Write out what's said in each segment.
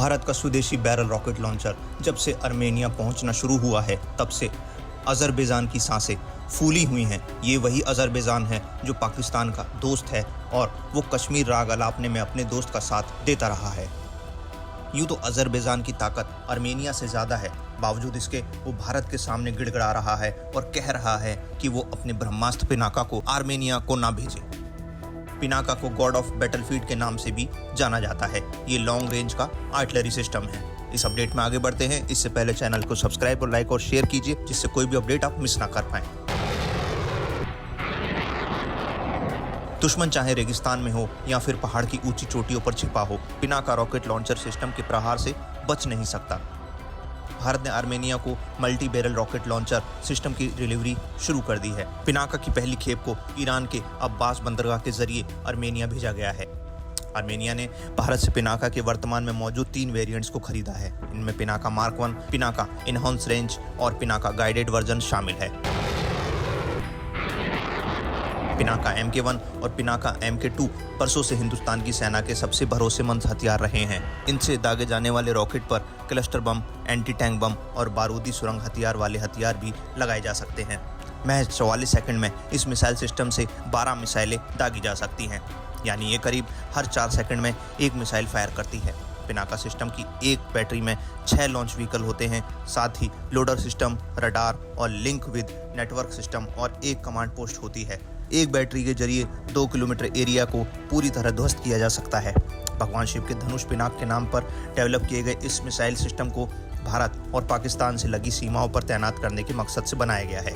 भारत का स्वदेशी barrel rocket launcher जब से आर्मेनिया पहुंचना शुरू हुआ है तब से अज़रबैजान की सांसें फूली हुई हैं। ये वही अज़रबैजान है जो पाकिस्तान का दोस्त है और वो कश्मीर राग अलापने में अपने दोस्त का साथ देता रहा है। यूँ तो अज़रबैजान की ताकत आर्मेनिया से ज़्यादा है, बावजूद इसके वो भारत के सामने गिड़गिड़ा रहा है और कह रहा है कि वो अपने ब्रह्मास्त्र पिनाका को आर्मेनिया को ना भेजे। पिनाका को गॉड ऑफ बैटलफील्ड के नाम से भी जाना जाता है। ये लॉन्ग रेंज का आर्टिलरी सिस्टम है। इस अपडेट में आगे बढ़ते हैं, इससे पहले चैनल को सब्सक्राइब और लाइक और शेयर कीजिए, जिससे कोई भी अपडेट आप मिस ना कर पाएं। दुश्मन चाहे रेगिस्तान में हो या फिर पहाड़ की ऊंची चोटियों पर छिपा हो, पिनाका रॉकेट लॉन्चर सिस्टम के प्रहार से बच नहीं सकता। भारत ने आर्मेनिया को multi barrel rocket launcher system की डिलीवरी शुरू कर दी है। पिनाका की पहली खेप को ईरान के अब्बास बंदरगाह के जरिए आर्मेनिया भेजा गया है। आर्मेनिया ने भारत से पिनाका के वर्तमान में मौजूद 3 वेरिएंट्स को खरीदा है। इनमें Pinaka mark 1, Pinaka enhance range और पिनाका गाइडेड वर्जन शामिल है। पिनाका MK1 और पिनाका MK2 परसों से हिंदुस्तान की सेना के सबसे भरोसेमंद हथियार रहे हैं। इनसे दागे जाने वाले रॉकेट पर क्लस्टर बम, एंटी टैंक बम और बारूदी सुरंग हथियार वाले हथियार भी लगाए जा सकते हैं। महज 44 सेकंड में इस मिसाइल सिस्टम से 12 मिसाइलें दागी जा सकती हैं, यानी ये करीब हर 4 सेकंड में एक मिसाइल फायर करती है। पिनाका सिस्टम की एक बैटरी में 6 लॉन्च व्हीकल होते हैं, साथ ही लोडर सिस्टम, रडार और लिंक विद नेटवर्क सिस्टम और एक कमांड पोस्ट होती है। एक बैटरी के जरिए 2 किलोमीटर एरिया को पूरी तरह ध्वस्त किया जा सकता है। भगवान शिव के धनुष पिनाक के नाम पर डेवलप किए गए इस मिसाइल सिस्टम को भारत और पाकिस्तान से लगी सीमाओं पर तैनात करने के मकसद से बनाया गया है।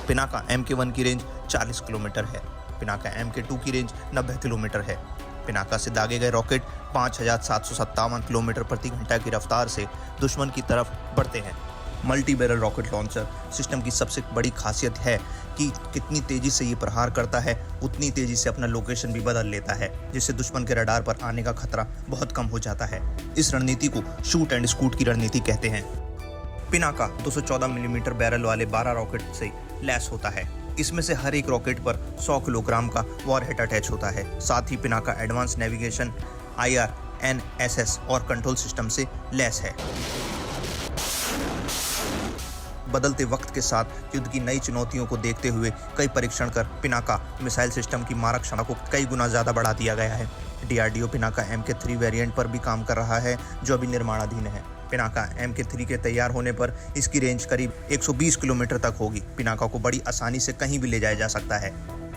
पिनाका MK1 की रेंज 40 किलोमीटर है। पिनाका MK2 की रेंज 90 किलोमीटर है। पिनाका से दागे गए रॉकेट 5757 किलोमीटर प्रति घंटा की रफ्तार से दुश्मन की तरफ बढ़ते हैं। Multi barrel rocket launcher system की सबसे बड़ी खासियत है कि कितनी तेजी से ये प्रहार करता है, उतनी तेजी से अपना लोकेशन भी बदल लेता है, जिससे दुश्मन के रडार पर आने का खतरा बहुत कम हो जाता है। इस रणनीति को शूट एंड स्कूट की रणनीति कहते हैं। पिनाका 214 मिलीमीटर बैरल वाले 12 रॉकेट से लैस होता है। इसमें से हर एक रॉकेट पर 100 किलोग्राम का वॉरहेड अटैच होता है। साथ ही Pinaka advance navigation, IR, NSS और कंट्रोल सिस्टम से लैस है। बदलते वक्त के साथ युद्ध की नई चुनौतियों को देखते हुए कई परीक्षण कर पिनाका मिसाइल सिस्टम की मारक क्षमता को कई गुना ज़्यादा बढ़ा दिया गया है। DRDO पिनाका MK3 वेरिएंट पर भी काम कर रहा है, जो अभी निर्माणाधीन है। पिनाका MK3 के तैयार होने पर इसकी रेंज करीब 120 किलोमीटर तक होगी। पिनाका को बड़ी आसानी से कहीं भी ले जाया जा सकता है।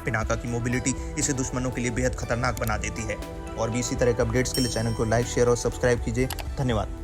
पिनाका की मोबिलिटी इसे दुश्मनों के लिए बेहद खतरनाक बना देती है। और भी इसी तरह के अपडेट्स के लिए चैनल को लाइक, शेयर और सब्सक्राइब कीजिए। धन्यवाद।